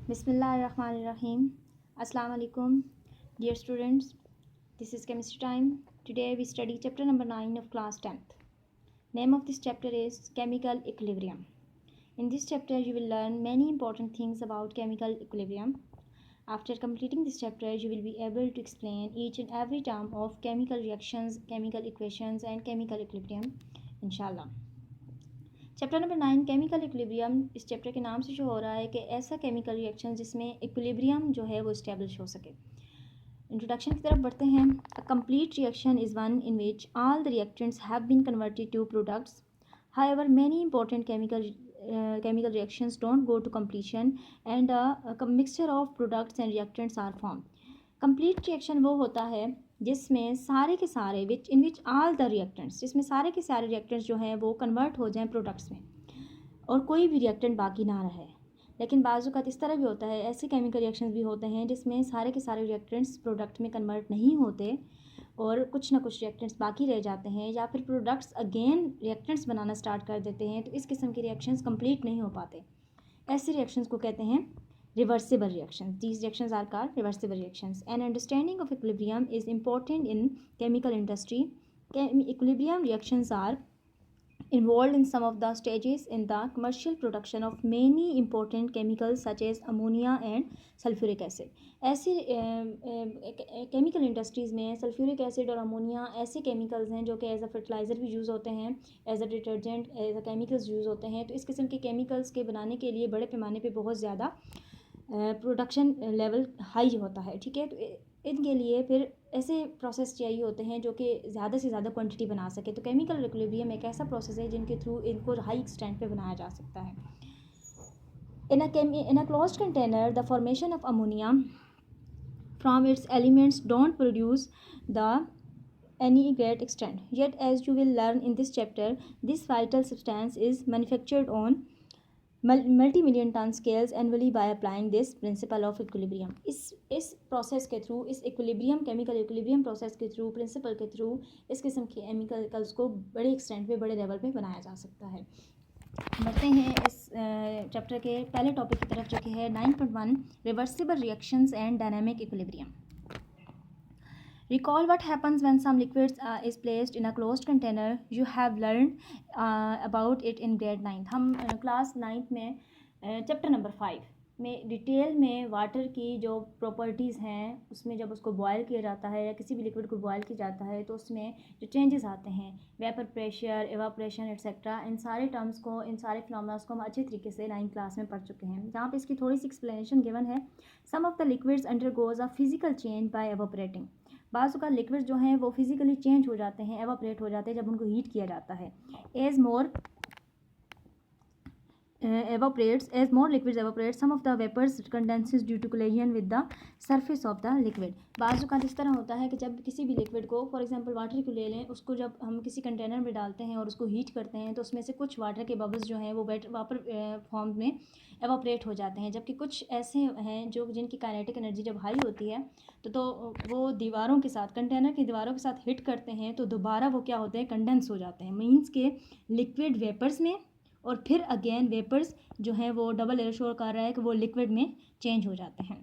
Bismillahirrahmanirrahim. Assalamu alaikum. Dear students, this is chemistry time. Today we study chapter number 9 of class 10th. Name of this chapter is chemical equilibrium. In this chapter you will learn many important things about chemical equilibrium. After completing this chapter you will be able to explain each and every term of chemical reactions, chemical equations and chemical equilibrium inshallah. Chapter number 9 chemical equilibrium, इस chapter के नाम से जो हो रहा है कि ऐसा केमिकल रिएक्शन जिसमें इक्विलिब्रियम जो है वो इस्टेब्लिश हो सके। इंट्रोडक्शन की तरफ बढ़ते हैं। A complete reaction is one in which all the reactants have been converted to products. However many important chemical reactions don't go to completion and a mixture of products and reactants are formed. Complete reaction वो होता है जिसमें सारे के सारे इन which all the reactants, जिसमें सारे के सारे रिएक्टेंट्स जो हैं वो कन्वर्ट हो जाएं प्रोडक्ट्स में और कोई भी रिएक्टेंट बाकी ना रहे। लेकिन बाज़ औक़ात इस तरह भी होता है, ऐसे केमिकल रिएक्शंस भी होते हैं जिसमें सारे के सारे रिएक्टेंट्स प्रोडक्ट में कन्वर्ट नहीं होते और कुछ ना कुछ रिएक्टेंट्स बाकी रह जाते हैं या फिर प्रोडक्ट्स अगेन रिएक्टेंट्स बनाना स्टार्ट कर देते हैं, तो इस किस्म के रिएक्शंस कंप्लीट नहीं हो पाते। ऐसे रिएक्शंस को कहते हैं reversible reactions. These reactions are called reversible reactions. An understanding of equilibrium is important in chemical industry. Equilibrium reactions are involved in some of the stages in the commercial production of many important chemicals such as ammonia and sulfuric acid. ऐसे chemical industries में sulphuric acid और ammonia ऐसे chemicals हैं जो कि as a fertiliser भी use होते हैं, as a detergent, as a chemicals use होते हैं। तो इस किस्म के केमिकल्स के बनाने के लिए बड़े पैमाने पे बहुत ज़्यादा प्रोडक्शन लेवल हाई होता है, ठीक है। तो इनके लिए फिर ऐसे प्रोसेस चाहिए होते हैं जो कि ज़्यादा से ज़्यादा क्वांटिटी बना सके। तो केमिकल इक्विलिब्रियम एक ऐसा प्रोसेस है जिनके थ्रू इनको हाई एक्सटेंट पे बनाया जा सकता है। in a closed container the formation of ammonia from its elements don't produce the any great extent, yet as you will learn in this chapter this vital substance is manufactured on multi-million ton scales annually by applying this principle of equilibrium. इस process के through, इस equilibrium chemical equilibrium process के through, principal के through इस किस्म के chemicals को बड़े एक्सटेंट पे, बड़े लेवल पे बनाया जा सकता है। बढ़ते हैं इस चैप्टर के पहले टॉपिक की तरफ जो कि है 9.1 reversible reactions and dynamic equilibrium. Recall what happens when some liquids is placed in a closed container. You have learned about it in grade 9th. हम क्लास 9th में चैप्टर नंबर 5 में डिटेल में water की जो properties हैं उसमें जब उसको बॉयल किया जाता है या किसी भी लिक्विड को बॉयल किया जाता है तो उसमें जो चेंजेस आते हैं, वेपर प्रेशर, एवापोरेशन एट्सेट्रा, इन सारे टर्म्स को, इन सारे फिनोमेना को हम अच्छे तरीके से 9th क्लास में पढ़ चुके हैं। जहाँ पे इसकी थोड़ी सी एक्सप्लेनेशन गिवन है। Some of the liquids undergoes a physical change by evaporating. बाज़ का लिक्विड जो हैं वो फिजिकली चेंज हो जाते हैं, एवापोरेट हो जाते हैं जब उनको हीट किया जाता है। As more liquids evaporate, some of the vapors condenses due to collision with the surface of the liquid. बाज़ का इस तरह होता है कि जब किसी भी लिक्विड को, फॉर एग्जांपल वाटर को ले लें, उसको जब हम किसी कंटेनर में डालते हैं और उसको हीट करते हैं तो उसमें से कुछ वाटर के बबल्स जो हैं वो वापर फॉर्म में एवापोरेट हो जाते हैं, जबकि कुछ ऐसे हैं जो जिनकी काइनेटिक एनर्जी जब हाई होती है तो वो दीवारों के साथ, कंटेनर की दीवारों के साथ हिट करते हैं तो दोबारा वो क्या होते हैं, कंडेंस हो जाते हैं। मीन्स के लिक्विड वेपर्स में और फिर अगेन वेपर्स जो हैं वो डबल एयर शो कर रहा है कि वो लिक्विड में चेंज हो जाते हैं।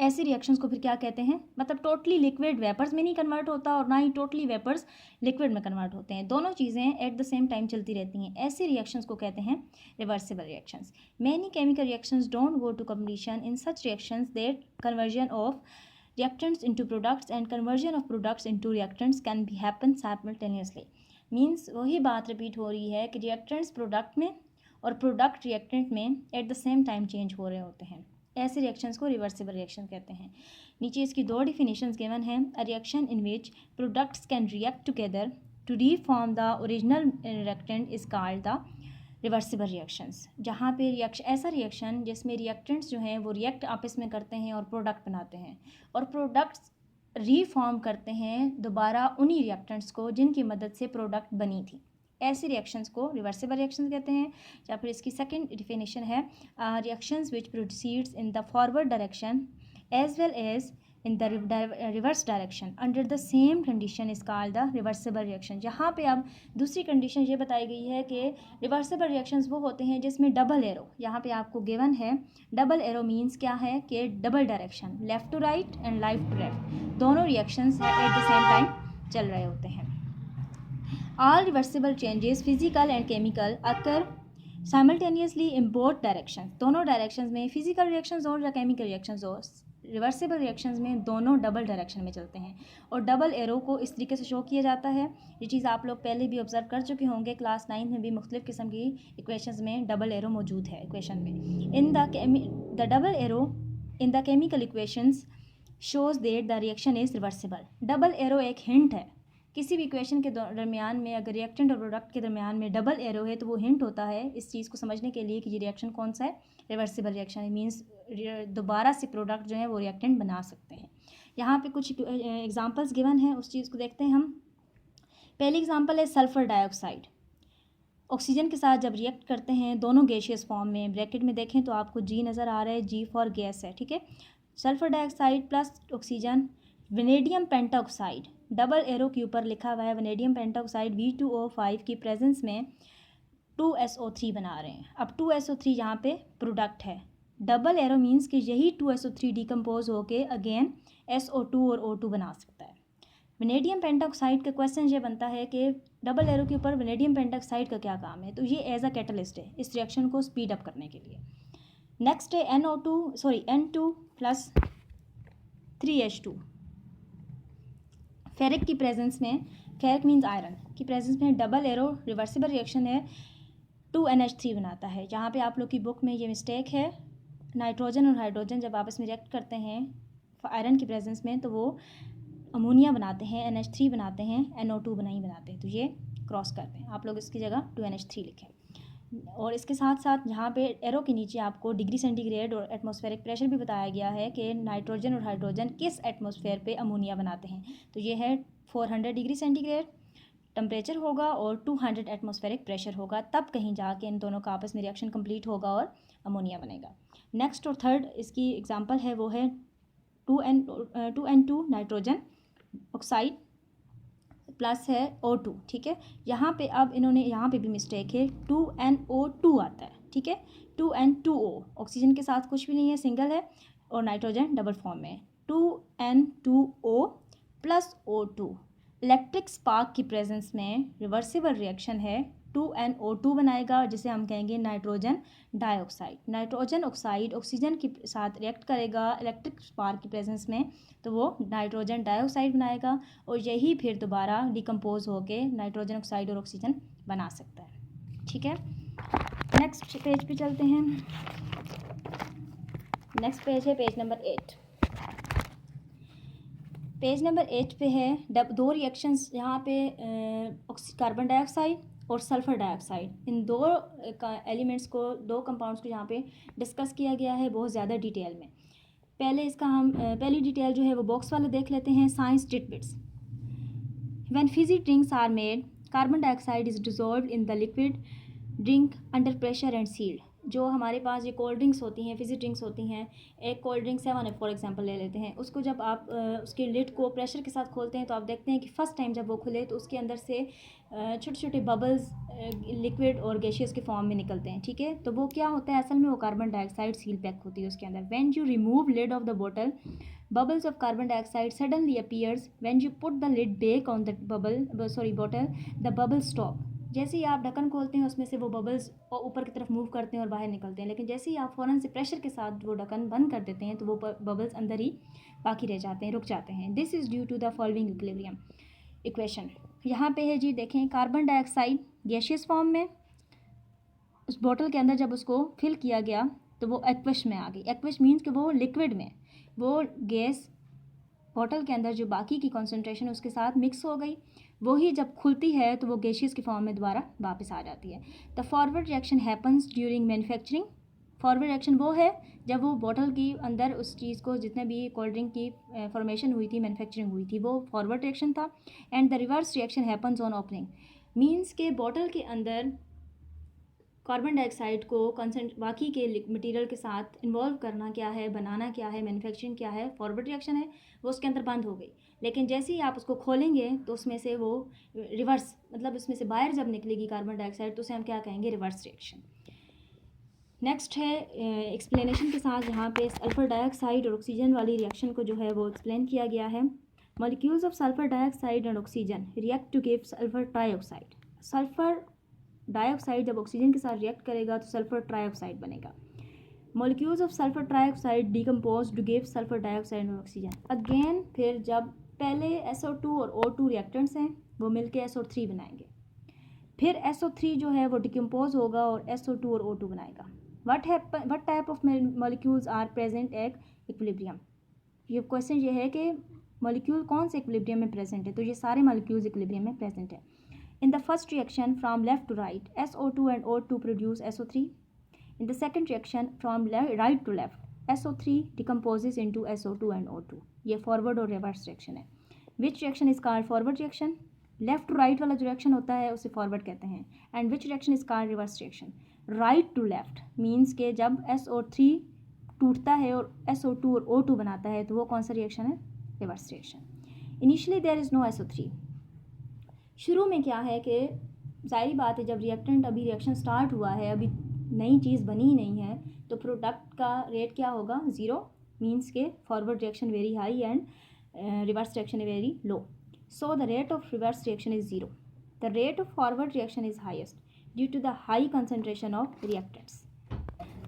ऐसे रिएक्शंस को फिर क्या कहते हैं, मतलब टोटली लिक्विड वेपर्स में नहीं कन्वर्ट होता और ना ही टोटली वेपर्स लिक्विड में कन्वर्ट होते हैं, दोनों चीज़ें एट द सेम टाइम चलती रहती हैं। ऐसे रिएक्शंस को कहते हैं reversible reactions. Many chemical reactions don't go to completion. In such reactions that conversion of reactants into products and conversion of products into reactants can be happen simultaneously. Means वही बात repeat हो रही है कि reactants product में और product reactant में eight the same time change हो रहे होते हैं। ऐसे रिएक्शंस को रिवर्सिबल रिएक्शन कहते हैं। नीचे इसकी दो डिफिनेशंस गिवन हैं। A reaction in which products can react together to reform the original reactant is called the reversible reactions. जहाँ पे ऐसा रिएक्शन जिसमें रिएक्टेंट्स जो हैं वो रिएक्ट आपस में करते हैं और प्रोडक्ट बनाते हैं और प्रोडक्ट्स रीफॉर्म करते हैं दोबारा उन्हीं रिएक्टेंट्स को जिनकी मदद से प्रोडक्ट बनी थी। ऐसे रिएक्शंस को रिवर्सिबल रिएक्शंस कहते हैं। या फिर इसकी सेकंड डिफिनेशन है reactions which proceeds in the forward direction as well as in the reverse direction under the same condition is called the reversible reaction। यहाँ पे अब दूसरी कंडीशन ये बताई गई है कि रिवर्सिबल रिएक्शंस वो होते हैं जिसमें डबल एरो, यहाँ पे आपको गिवन है डबल एरो मीन्स क्या है कि double direction, left to right and right to left, दोनों reactions at the same time चल रहे होते हैं। All reversible changes physical and chemical occur simultaneously in both directions। दोनों डायरेक्शंस में फिजिकल रिएक्शंस हो या केमिकल रिएक्शंस हो, रिवर्सिबल रिएक्शंस में दोनों डबल डायरेक्शन में चलते हैं। और डबल एरो को इस तरीके से शो किया जाता है, ये चीज़ आप लोग पहले भी ऑब्जर्व कर चुके होंगे, क्लास 9 में भी मुख्तलिफ किस्म की इक्वेशंस में डबल एरो मौजूद है इक्वेशन में। In the double arrow in the chemical equations shows that the reaction is reversible. Double arrow एक हिंट है, किसी भी इक्वेशन के दरमियान में अगर रिएक्टेंट और प्रोडक्ट के दरमियान में डबल एरो है तो वो हिंट होता है इस चीज़ को समझने के लिए कि ये रिएक्शन कौन सा है, रिवर्सिबल रिएक्शन। मींस दोबारा से प्रोडक्ट जो है वो रिएक्टेंट बना सकते हैं। यहाँ पे कुछ एग्जांपल्स गिवन है, उस चीज़ को देखते हैं हम। पहली एग्जांपल है सल्फ़र डाइऑक्साइड। ऑक्सीजन के साथ जब रिएक्ट करते हैं दोनों गैशियस फॉर्म में, ब्रैकेट में देखें तो आपको जी नज़र आ रहा है, जी फॉर गैस है, ठीक है। Sulphur dioxide plus oxygen, vanadium pentoxide, double arrow के ऊपर लिखा हुआ है वेनेडियम पेंटाऑक्साइड V2O5 की प्रेजेंस में 2SO3 बना रहे हैं। अब 2SO3 यहाँ पे प्रोडक्ट है, डबल एरो मीन्स कि यही 2SO3 डिकम्पोज होके अगेन SO2 और O2 बना सकता है। वेनेडियम पेंटाऑक्साइड का क्वेश्चन ये बनता है कि डबल एरो के ऊपर वेनेडियम पेंटाऑक्साइड का क्या काम है, तो ये एज अ कैटलिस्ट है इस रिएक्शन को स्पीड अप करने के लिए। नेक्स्ट है N2 प्लस 3H2 फेरिक की प्रेजेंस में, फेरिक मीन्स आयरन की प्रेजेंस में डबल एरो रिवर्सिबल रिएक्शन है, 2NH3 बनाता है। जहाँ पे आप लोग की बुक में ये मिस्टेक है, नाइट्रोजन और हाइड्रोजन जब आपस में रिएक्ट करते हैं आयरन की प्रेजेंस में तो वो अमोनिया बनाते हैं, NH3 बनाते हैं, NO2 नहीं बनाते, तो ये क्रॉस करते हैं, आप लोग इसकी जगह 2NH3 लिखें। और इसके साथ साथ यहाँ पे एरो के नीचे आपको डिग्री सेंटीग्रेड और एटमॉस्फेरिक प्रेशर भी बताया गया है कि नाइट्रोजन और हाइड्रोजन किस एटमॉस्फेयर पे अमोनिया बनाते हैं, तो ये है 400 डिग्री सेंटीग्रेड टेम्परेचर होगा और 200 एटमॉस्फेरिक प्रेशर होगा, तब कहीं जाके इन दोनों का आपस में रिएक्शन कंप्लीट होगा और अमोनिया बनेगा। नेक्स्ट और थर्ड इसकी एग्जांपल है वो है 2N2 नाइट्रोजन ऑक्साइड प्लस है O2, ठीक है। यहाँ पे अब इन्होंने यहाँ पे भी मिस्टेक है, 2NO2 आता है, ठीक है, 2N2O ऑक्सीजन के साथ कुछ भी नहीं है, सिंगल है, और नाइट्रोजन डबल फॉर्म में 2N2O plus O2। Electric spark की प्रेजेंस में रिवर्सिबल रिएक्शन है, 2NO2 बनाएगा जिसे हम कहेंगे nitrogen dioxide. Nitrogen oxide oxygen के साथ रिएक्ट करेगा इलेक्ट्रिक स्पार्क की प्रेजेंस में तो वो नाइट्रोजन डाइऑक्साइड बनाएगा और यही फिर दोबारा डिकम्पोज होके नाइट्रोजन ऑक्साइड और ऑक्सीजन बना सकता है, ठीक है। नेक्स्ट पेज पे चलते हैं। नेक्स्ट पेज है पेज नंबर 8। पेज नंबर 8 पे है दो रिएक्शंस, यहाँ पे कार्बन डाइऑक्साइड और सल्फ़र डाइऑक्साइड, इन दो एलिमेंट्स को, दो कंपाउंड्स को यहाँ पे डिस्कस किया गया है बहुत ज़्यादा डिटेल में। पहले इसका हम पहली डिटेल जो है वो बॉक्स वाले देख लेते हैं, science titbits. When fizzy drinks are made carbon dioxide is dissolved in the liquid drink under pressure and sealed. जो हमारे पास ये कोल्ड ड्रिंक्स होती हैं, फिजी ड्रिंक्स होती हैं, एक कोल्ड ड्रिंक 7 फॉर एग्जांपल ले लेते हैं, उसको जब आप उसके लिड को प्रेशर के साथ खोलते हैं तो आप देखते हैं कि फ़र्स्ट टाइम जब वो खुले तो उसके अंदर से छोटे छोटे बबल्स लिक्विड और गैशियस के फॉर्म में निकलते हैं, ठीक है। तो वो क्या होता है, असल में वो कार्बन डाइऑक्साइड सील पैक होती है उसके अंदर। When you remove lid of the बोतल bubbles of carbon dioxide suddenly appears when you put the lid back on the bottle, the bubbles stop। जैसे ही आप ढक्कन खोलते हैं उसमें से वो बबल्स ऊपर की तरफ मूव करते हैं और बाहर निकलते हैं, लेकिन जैसे ही आप फ़ौरन से प्रेशर के साथ वो ढक्कन बंद कर देते हैं तो वो बबल्स अंदर ही बाकी रह जाते हैं, रुक जाते हैं। This is due to the following equilibrium equation. यहाँ पे है जी, देखें कार्बन डाइऑक्साइड गैशियस फॉर्म में उस बोतल के अंदर जब उसको फिल किया गया तो वो एक्वस में आ गई। एक्वस मीन्स कि वो लिक्विड में, वो गैस बोतल के अंदर जो बाकी की कॉन्सेंट्रेशन उसके साथ मिक्स हो गई, वही जब खुलती है तो वो गैशियस के फॉर्म में दोबारा वापस आ जाती है। The forward reaction happens during manufacturing. Forward reaction वो है जब वो बोतल की अंदर उस चीज़ को, जितने भी कोल्ड ड्रिंक की फॉर्मेशन हुई थी, मैन्युफैक्चरिंग हुई थी, वो फॉरवर्ड रिएक्शन था। And the reverse reaction happens on opening, means के बोतल के अंदर कार्बन डाइऑक्साइड को बाकी के मटेरियल के साथ इन्वॉल्व करना क्या है, बनाना क्या है, मैन्युफैक्चरिंग क्या है, फॉरवर्ड रिएक्शन है, वो उसके अंदर बंद हो गई। लेकिन जैसे ही आप उसको खोलेंगे तो उसमें से वो रिवर्स, मतलब उसमें से बाहर जब निकलेगी कार्बन डाइऑक्साइड, तो उसे हम क्या कहेंगे, रिवर्स रिएक्शन। नेक्स्ट है एक्सप्लेनेशन के साथ, यहाँ पे सल्फर डाइऑक्साइड और ऑक्सीजन वाली रिएक्शन को जो है वो एक्सप्लेन किया गया है। Molecules of sulphur dioxide and oxygen react to give sulphur trioxide. Sulphur dioxide जब ऑक्सीजन के साथ रिएक्ट करेगा तो सल्फर ट्राइऑक्साइड बनेगा। Molecules of sulphur trioxide decompose to give sulphur dioxide और ऑक्सीजन। अगेन फिर जब पहले SO2 और O2 रिएक्टेंट्स हैं वो मिलके SO3 बनाएंगे, फिर SO3 जो है वो डिकम्पोज होगा और SO2 और O2 बनाएगा। What type of molecules are present at equilibrium. ये क्वेश्चन ये है कि मॉलिक्यूल कौन से इक्विलिब्रियम में प्रेजेंट है, तो ये सारे मॉलिक्यूल्स इक्विलिब्रियम में प्रेजेंट है। In the first reaction from left to right, SO2 and O2 produce SO3. In the second reaction from right to left, SO3 decomposes into SO2 and O2. ये forward और reverse reaction है. Which reaction is called forward reaction? Left to right वाला जो reaction होता है उसे forward कहते हैं. And which reaction is called reverse reaction? Right to left means के जब SO3 टूटता है और SO2 और O2 बनाता है तो वो कौन सा reaction है? Reverse reaction. Initially there is no SO3. शुरू में क्या है कि ज़ाहिर बात है, जब रिएक्टेंट अभी रिएक्शन स्टार्ट हुआ है, अभी नई चीज़ बनी ही नहीं है, तो प्रोडक्ट का रेट क्या होगा, ज़ीरो। मीन्स के forward reaction very high and reverse reaction very low. So the rate of reverse reaction is zero. The rate of forward reaction is highest due to the high concentration of reactants.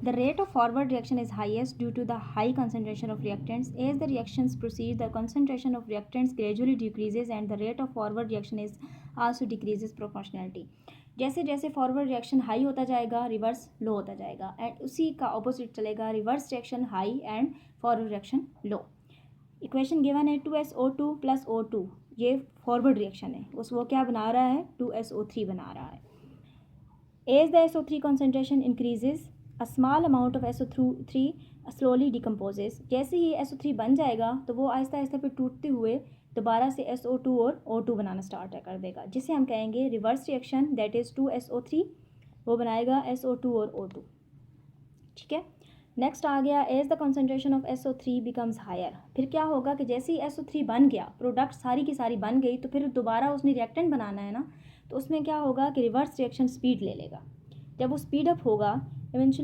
The rate of forward reaction is highest due to the high concentration of reactants. As the reactions proceed, the concentration of reactants gradually decreases and the rate of forward reaction is also decreases proportionality. जैसे जैसे forward reaction high होता जाएगा, reverse लो होता जाएगा, and उसी का opposite चलेगा, reverse reaction high and forward reaction low. Equation given है 2SO2 + O2, ये फॉरवर्ड रिएक्शन है, वो क्या बना रहा है, 2SO3 बना रहा है. As the SO3 concentration increases, a small amount of SO3 slowly decomposes. जैसे ही SO3 बन जाएगा तो वो आहिस्ता आहिस्ता फिर टूटते हुए दोबारा से SO2 और O2 बनाना स्टार्ट कर देगा, जिसे हम कहेंगे reverse reaction. That is 2SO3 वो बनाएगा SO2 और O2. ठीक है. नेक्स्ट आ गया, as the concentration of SO3 becomes higher. फिर क्या होगा कि जैसे ही SO3 बन गया, प्रोडक्ट सारी की सारी बन गई, तो फिर दोबारा उसने रिएक्टेंट बनाना है ना, तो उसमें क्या होगा कि रिवर्स रिएक्शन स्पीड ले लेगा. जब वो स्पीड अप होगा, इवेंचुअली